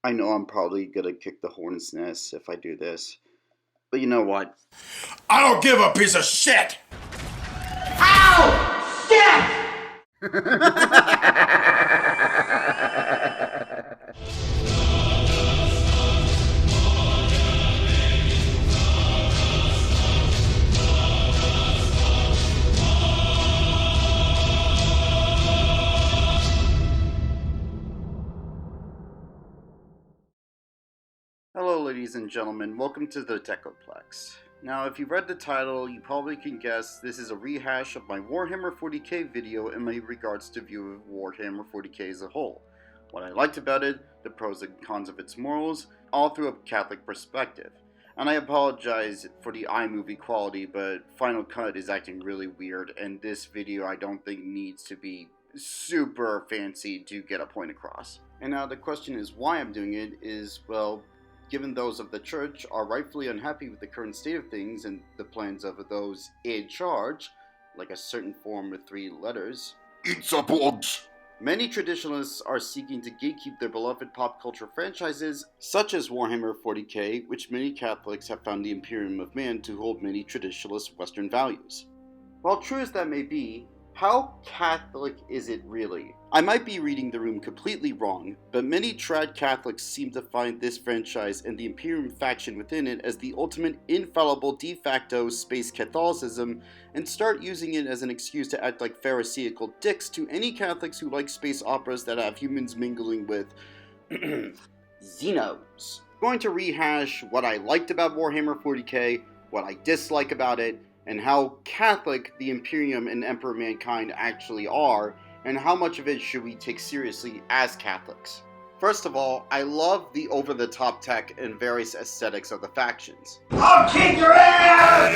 I know I'm probably gonna kick the hornet's nest if I do this, but you know what? I don't give a piece of shit! Ow! Shit! Hello ladies and gentlemen, welcome to the Techoplex. Now if you've read the title, you probably can guess this is a rehash of my Warhammer 40k video in my regards to view of Warhammer 40k as a whole. What I liked about it, the pros and cons of its morals, all through a Catholic perspective. And I apologize for the iMovie quality, but Final Cut is acting really weird, and this video I don't think needs to be super fancy to get a point across. And now the question is why I'm doing it is, well, given those of the church are rightfully unhappy with the current state of things and the plans of those in charge, like a certain form with 3 letters, It's a box! many traditionalists are seeking to gatekeep their beloved pop culture franchises, such as Warhammer 40k, which many Catholics have found the Imperium of Man to hold many traditionalist Western values. While true as that may be, how Catholic is it really? I might be reading the room completely wrong, but many trad Catholics seem to find this franchise and the Imperium faction within it as the ultimate infallible de facto space Catholicism and start using it as an excuse to act like pharisaical dicks to any Catholics who like space operas that have humans mingling with Xenos. I'm going to rehash what I liked about Warhammer 40k, what I dislike about it, and how Catholic the Imperium and Emperor Mankind actually are, and how much of it should we take seriously as Catholics. First of all, I love the over-the-top tech and various aesthetics of the factions. I'll kick your ass!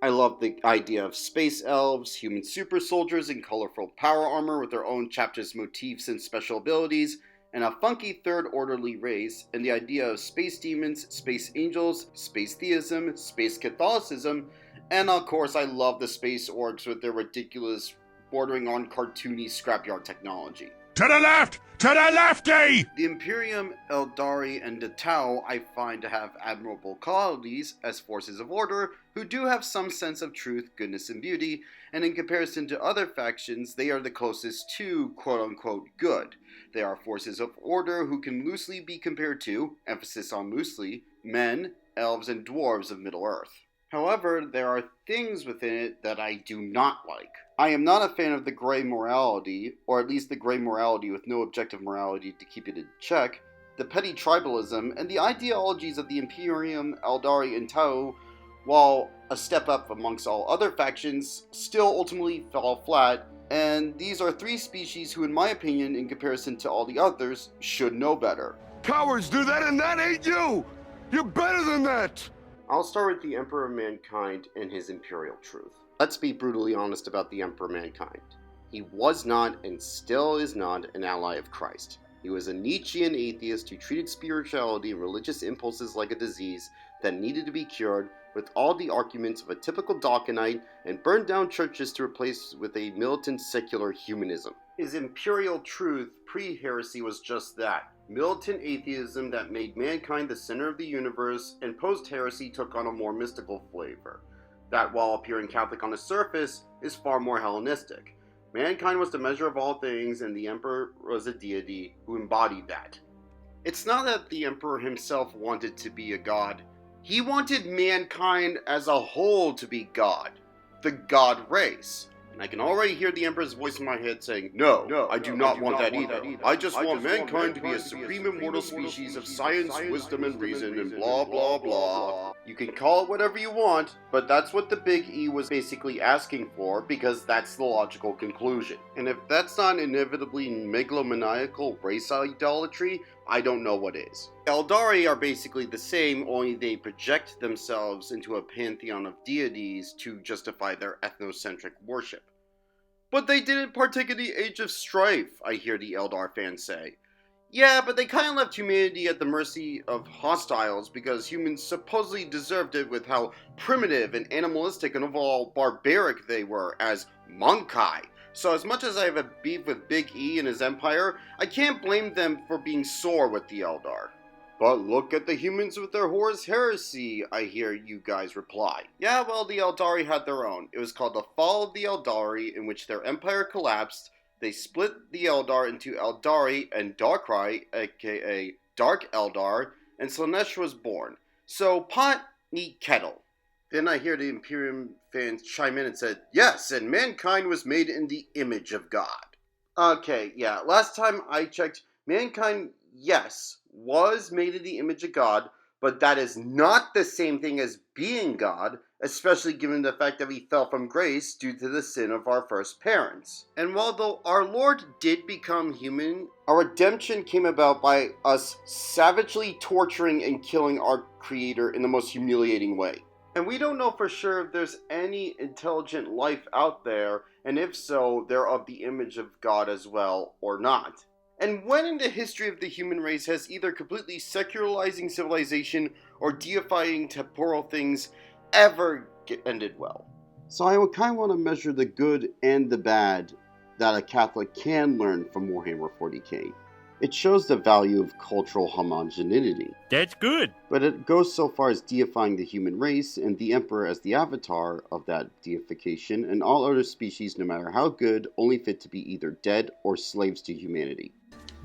I love the idea of space elves, human super soldiers in colorful power armor with their own chapters, motifs, and special abilities, and a funky third orderly race, and the idea of space demons, space angels, space theism, space Catholicism, and of course I love the space orcs with their ridiculous, bordering on cartoony scrapyard technology. To the left! To the lefty! The Imperium, Eldari, and the Tau I find to have admirable qualities as forces of order who do have some sense of truth, goodness, and beauty, and in comparison to other factions, they are the closest to quote-unquote good. They are forces of order who can loosely be compared to, emphasis on loosely, men, elves, and dwarves of Middle-earth. However, there are things within it that I do not like. I am not a fan of the gray morality, or at least the gray morality with no objective morality to keep it in check, the petty tribalism, and the ideologies of the Imperium, Eldari, and Tau, while a step up amongst all other factions, still ultimately fall flat, and these are 3 species who, in my opinion, in comparison to all the others, should know better. Cowards do that and that ain't you! You're better than that! I'll start with the Emperor of Mankind and his imperial truth. Let's be brutally honest about the Emperor of Mankind. He was not and still is not an ally of Christ. He was a Nietzschean atheist who treated spirituality and religious impulses like a disease that needed to be cured with all the arguments of a typical Dawkinite and burned down churches to replace with a militant secular humanism. His imperial truth pre-heresy was just that. Militant atheism that made mankind the center of the universe, and post-heresy took on a more mystical flavor. That, while appearing Catholic on the surface, is far more Hellenistic. Mankind was the measure of all things, and the Emperor was a deity who embodied that. It's not that the Emperor himself wanted to be a god. He wanted mankind as a whole to be God. The God race. And I can already hear the Emperor's voice in my head saying, No, I do not want that either. I just want mankind to be a supreme immortal species of science, wisdom, and reason, and blah blah blah. You can call it whatever you want, but that's what the Big E was basically asking for, because that's the logical conclusion. And if that's not inevitably megalomaniacal race idolatry, I don't know what is. Eldari are basically the same, only they project themselves into a pantheon of deities to justify their ethnocentric worship. But they didn't partake in the Age of Strife, I hear the Eldar fans say. Yeah, but they kinda left humanity at the mercy of hostiles because humans supposedly deserved it with how primitive and animalistic and overall barbaric they were as Monkai, So as much as I have a beef with Big E and his empire, I can't blame them for being sore with the Eldar. But look at the humans with their Horus heresy, I hear you guys reply. Yeah, well, the Eldari had their own. It was called the Fall of the Eldari, in which their empire collapsed. They split the Eldar into Eldari and Darkrai, aka Dark Eldar, and Slaanesh was born. So pot, neat kettle. Then I hear the Imperium fans chime in and said, yes, and mankind was made in the image of God. Okay, yeah, last time I checked, mankind, yes, was made in the image of God, but that is not the same thing as being God, especially given the fact that we fell from grace due to the sin of our first parents. And while though our Lord did become human, our redemption came about by us savagely torturing and killing our Creator in the most humiliating way. And we don't know for sure if there's any intelligent life out there, and if so, they're of the image of God as well, or not. And when in the history of the human race has either completely secularizing civilization or deifying temporal things ever ended well? So I would kind of want to measure the good and the bad that a Catholic can learn from Warhammer 40k. It shows the value of cultural homogeneity. That's good. But it goes so far as deifying the human race and the Emperor as the avatar of that deification, and all other species, no matter how good, only fit to be either dead or slaves to humanity.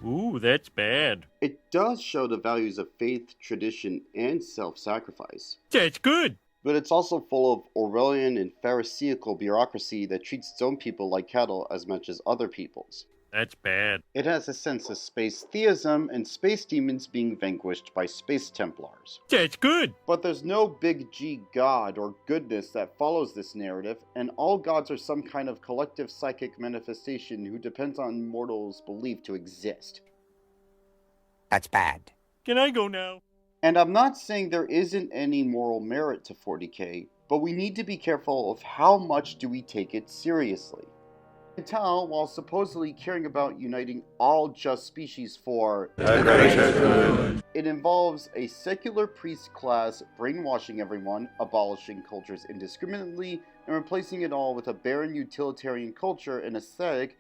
Ooh, that's bad. It does show the values of faith, tradition, and self-sacrifice. That's good. But it's also full of Orwellian and Pharisaical bureaucracy that treats its own people like cattle as much as other people's. That's bad. It has a sense of space theism and space demons being vanquished by space Templars. That's good. But there's no big G god or goodness that follows this narrative, and all gods are some kind of collective psychic manifestation who depends on mortals' belief to exist. That's bad. Can I go now? And I'm not saying there isn't any moral merit to 40k, but we need to be careful of how much do we take it seriously. Until, while supposedly caring about uniting all just species for the greater good, it involves a secular priest class brainwashing everyone, abolishing cultures indiscriminately, and replacing it all with a barren utilitarian culture and aesthetic,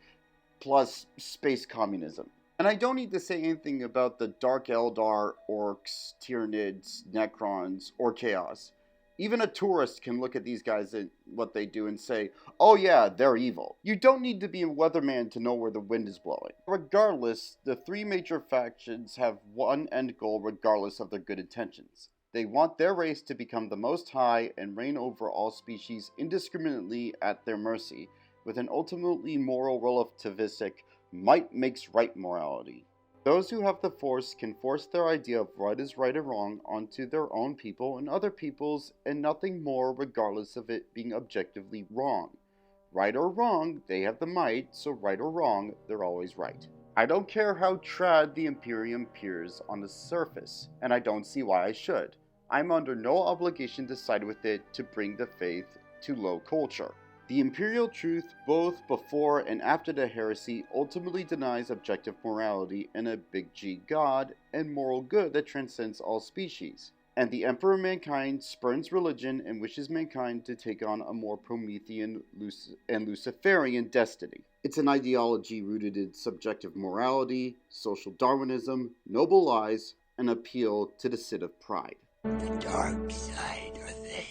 plus space communism. And I don't need to say anything about the Dark Eldar, Orcs, Tyranids, Necrons, or Chaos. Even a tourist can look at these guys and what they do and say, oh yeah, they're evil. You don't need to be a weatherman to know where the wind is blowing. Regardless, the three major factions have one end goal regardless of their good intentions. They want their race to become the most high and reign over all species indiscriminately at their mercy, with an ultimately moral relativistic might makes right morality. Those who have the Force can force their idea of what is right or wrong onto their own people and other people's, and nothing more regardless of it being objectively wrong. Right or wrong, they have the might, so right or wrong, they're always right. I don't care how trad the Imperium appears on the surface, and I don't see why I should. I'm under no obligation to side with it to bring the faith to low culture. The imperial truth, both before and after the heresy, ultimately denies objective morality and a big G God and moral good that transcends all species. And the Emperor of Mankind spurns religion and wishes mankind to take on a more Promethean and Luciferian destiny. It's an ideology rooted in subjective morality, social Darwinism, noble lies, and appeal to the sin of pride. The dark side are they.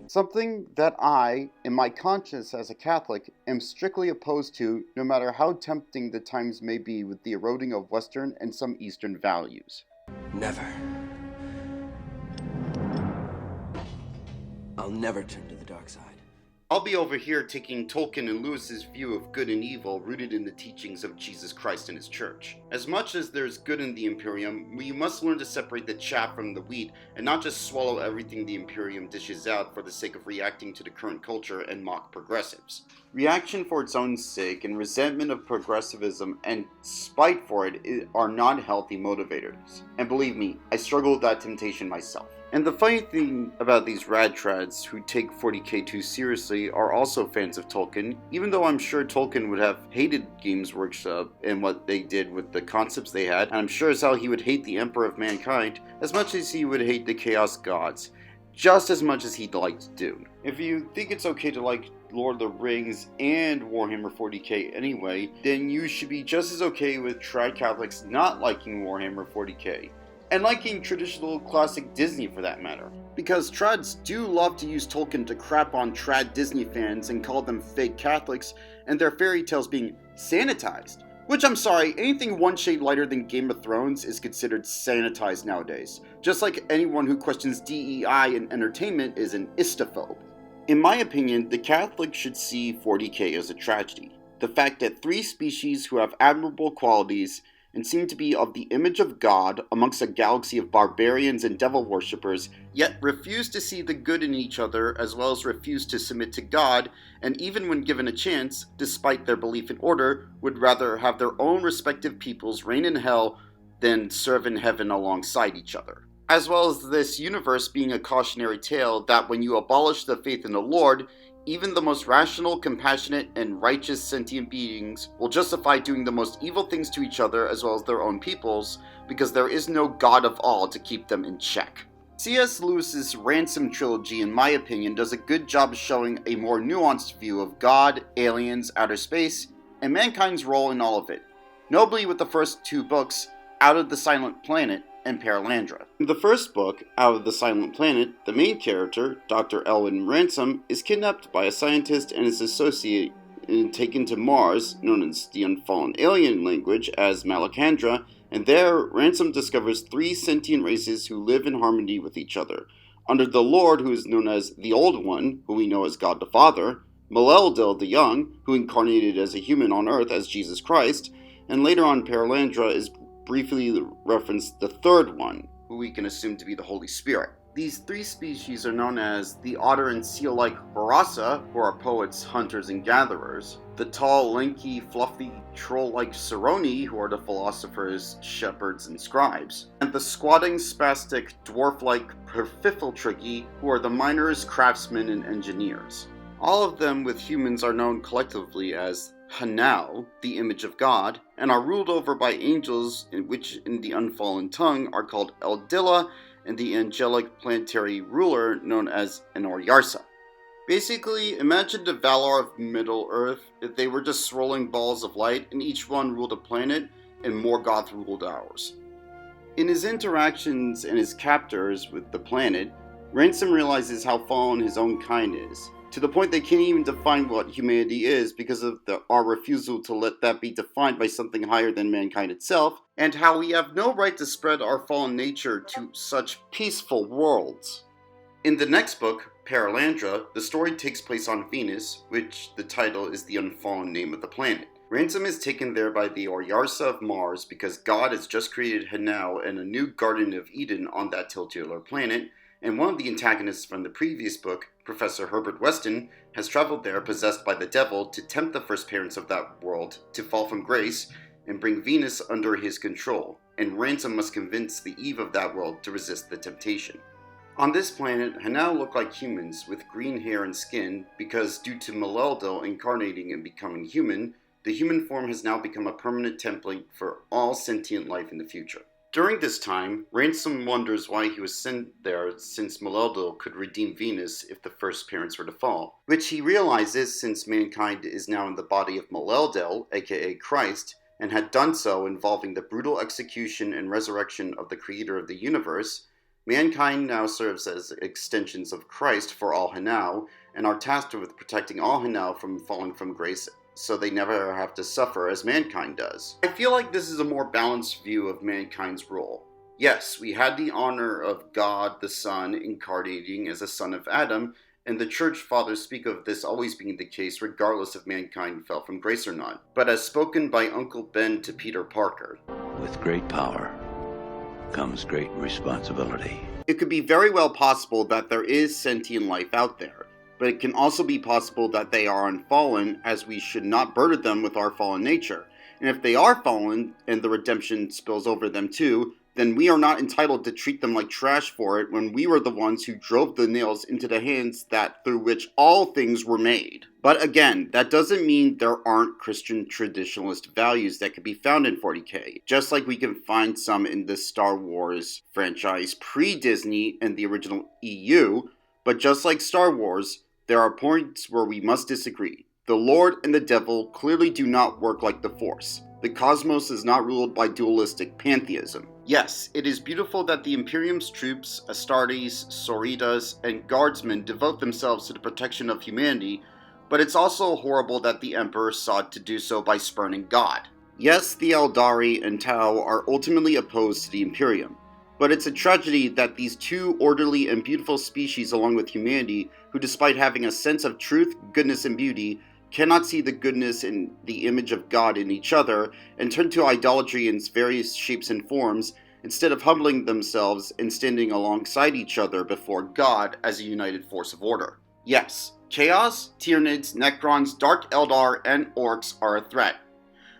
Something that I, in my conscience as a Catholic, am strictly opposed to, no matter how tempting the times may be with the eroding of Western and some Eastern values. Never. I'll never turn to the dark side. I'll be over here taking Tolkien and Lewis's view of good and evil rooted in the teachings of Jesus Christ and his church. As much as there's good in the Imperium, we must learn to separate the chaff from the wheat and not just swallow everything the Imperium dishes out for the sake of reacting to the current culture and mock progressives. Reaction for its own sake and resentment of progressivism and spite for it are not healthy motivators. And believe me, I struggle with that temptation myself. And the funny thing about these rad trads who take 40k too seriously are also fans of Tolkien, even though I'm sure Tolkien would have hated Games Workshop and what they did with the concepts they had, and I'm sure as hell he would hate the Emperor of Mankind as much as he would hate the Chaos Gods, just as much as he liked Dune. If you think it's okay to like Lord of the Rings and Warhammer 40k anyway, then you should be just as okay with trad Catholics not liking Warhammer 40k. And liking traditional classic Disney for that matter. Because trads do love to use Tolkien to crap on trad Disney fans and call them fake Catholics and their fairy tales being sanitized. Which, I'm sorry, anything one shade lighter than Game of Thrones is considered sanitized nowadays. Just like anyone who questions DEI in entertainment is an istophobe. In my opinion, the Catholics should see 40k as a tragedy. The fact that three species who have admirable qualities and seem to be of the image of God amongst a galaxy of barbarians and devil worshippers, yet refuse to see the good in each other as well as refuse to submit to God, and even when given a chance, despite their belief in order, would rather have their own respective peoples reign in hell than serve in heaven alongside each other. As well as this universe being a cautionary tale that when you abolish the faith in the Lord, even the most rational, compassionate, and righteous sentient beings will justify doing the most evil things to each other as well as their own peoples, because there is no God of all to keep them in check. C.S. Lewis's Ransom trilogy, in my opinion, does a good job of showing a more nuanced view of God, aliens, outer space, and mankind's role in all of it, notably with the first two books, Out of the Silent Planet and Perelandra. In the first book, Out of the Silent Planet, the main character, Dr. Elwin Ransom, is kidnapped by a scientist and his associate and taken to Mars, known as the Unfallen Alien language as Malacandra, and there Ransom discovers three sentient races who live in harmony with each other. Under the Lord, who is known as the Old One, who we know as God the Father, Maleldil the Young, who incarnated as a human on Earth as Jesus Christ, and later on Perelandra is briefly referenced the third one, who we can assume to be the Holy Spirit. These three species are known as the otter and seal-like Harassa, who are poets, hunters, and gatherers, the tall, lanky, fluffy, troll-like Saroni, who are the philosophers, shepherds, and scribes, and the squatting, spastic, dwarf-like Perfifiltriki, who are the miners, craftsmen, and engineers. All of them with humans are known collectively as Hanau, the image of God, and are ruled over by angels, which in the unfallen tongue are called Eldilla, and the angelic planetary ruler known as an Oryarsa. Basically, imagine the Valar of Middle-earth if they were just swirling balls of light and each one ruled a planet and Morgoth ruled ours. In his interactions and his captors with the planet, Ransom realizes how fallen his own kind is, to the point they can't even define what humanity is because of our refusal to let that be defined by something higher than mankind itself, and how we have no right to spread our fallen nature to such peaceful worlds. In the next book, Perelandra, the story takes place on Venus, which the title is the unfallen name of the planet. Ransom is taken there by the Oryarsa of Mars because God has just created Hanau and a new Garden of Eden on that titular planet, and one of the antagonists from the previous book, Professor Herbert Weston, has traveled there possessed by the devil to tempt the first parents of that world to fall from grace and bring Venus under his control, and Ransom must convince the Eve of that world to resist the temptation. On this planet, Hanau look like humans with green hair and skin because due to Maleldil incarnating and becoming human, the human form has now become a permanent template for all sentient life in the future. During this time, Ransom wonders why he was sent there since Maleldil could redeem Venus if the first parents were to fall, which he realizes since mankind is now in the body of Maleldil, aka Christ, and had done so involving the brutal execution and resurrection of the creator of the universe, mankind now serves as extensions of Christ for all Hanau, and are tasked with protecting all Hanau from falling from grace so they never have to suffer as mankind does. I feel like this is a more balanced view of mankind's role. Yes, we had the honor of God the Son incarnating as a son of Adam, and the church fathers speak of this always being the case regardless if mankind fell from grace or not. But as spoken by Uncle Ben to Peter Parker, with great power comes great responsibility. It could be very well possible that there is sentient life out there, but it can also be possible that they are unfallen, as we should not burden them with our fallen nature. And if they are fallen, and the redemption spills over them too, then we are not entitled to treat them like trash for it when we were the ones who drove the nails into the hands that through which all things were made. But again, that doesn't mean there aren't Christian traditionalist values that can be found in 40k, just like we can find some in the Star Wars franchise pre-Disney and the original EU, but just like Star Wars, There are points where we must disagree. The Lord and the devil clearly do not work like the Force. The cosmos is not ruled by dualistic pantheism. Yes, it is beautiful that the Imperium's troops, Astartes, Sauritas, and Guardsmen devote themselves to the protection of humanity, but it's also horrible that the Emperor sought to do so by spurning God. Yes, the Eldari and Tau are ultimately opposed to the Imperium, but it's a tragedy that these two orderly and beautiful species along with humanity, who despite having a sense of truth, goodness, and beauty, cannot see the goodness and the image of God in each other and turn to idolatry in various shapes and forms instead of humbling themselves and standing alongside each other before God as a united force of order. Yes, Chaos, Tyranids, Necrons, Dark Eldar, and Orcs are a threat.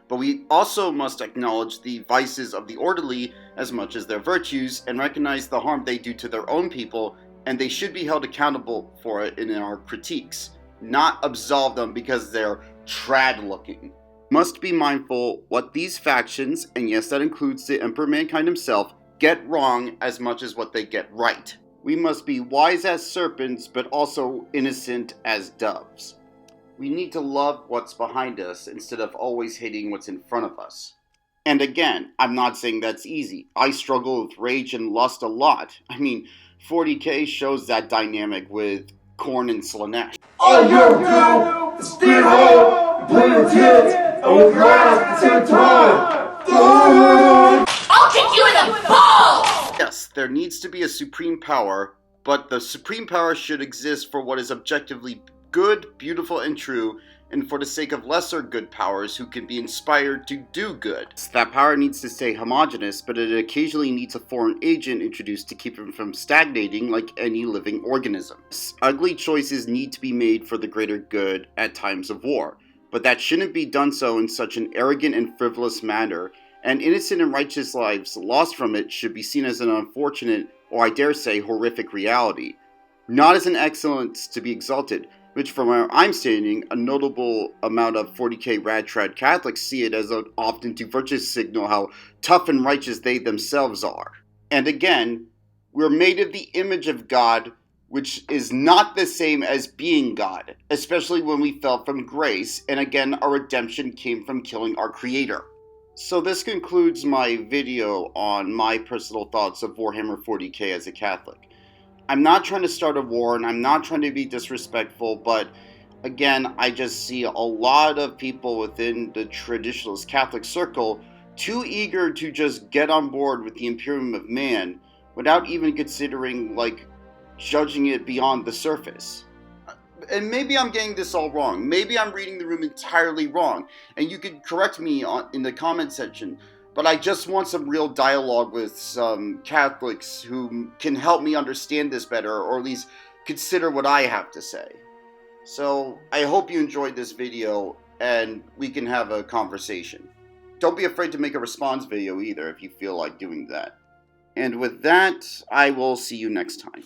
But we also must acknowledge the vices of the orderly as much as their virtues and recognize the harm they do to their own people, and they should be held accountable for it in our critiques, not absolve them because they're trad looking. Must be mindful what these factions, and yes that includes the Emperor Mankind himself, get wrong as much as what they get right. We must be wise as serpents but also innocent as doves. We need to love what's behind us instead of always hating what's in front of us. And again, I'm not saying that's easy. I struggle with rage and lust a lot. I mean, 40K shows that dynamic with Korn and Slanesh. All you do is get home, play your tits, and with your ass at the same time. I'll kick you in the balls! Yes, there needs to be a supreme power, but the supreme power should exist for what is objectively good, beautiful, and true, and for the sake of lesser good powers who can be inspired to do good. That power needs to stay homogeneous, but it occasionally needs a foreign agent introduced to keep it from stagnating like any living organism. Ugly choices need to be made for the greater good at times of war, but that shouldn't be done so in such an arrogant and frivolous manner, and innocent and righteous lives lost from it should be seen as an unfortunate, or I dare say, horrific reality, not as an excellence to be exalted, which from where I'm standing, a notable amount of 40K rad-trad Catholics see it as an often to virtue signal how tough and righteous they themselves are. And again, we're made of the image of God, which is not the same as being God, especially when we fell from grace, and again, our redemption came from killing our Creator. So this concludes my video on my personal thoughts of Warhammer 40K as a Catholic. I'm not trying to start a war, and I'm not trying to be disrespectful, but again, I just see a lot of people within the traditionalist Catholic circle too eager to just get on board with the Imperium of Man without even considering, judging it beyond the surface. And maybe I'm getting this all wrong. Maybe I'm reading the room entirely wrong, and you can correct me in the comment section. But I just want some real dialogue with some Catholics who can help me understand this better, or at least consider what I have to say. So I hope you enjoyed this video, and we can have a conversation. Don't be afraid to make a response video either if you feel like doing that. And with that, I will see you next time.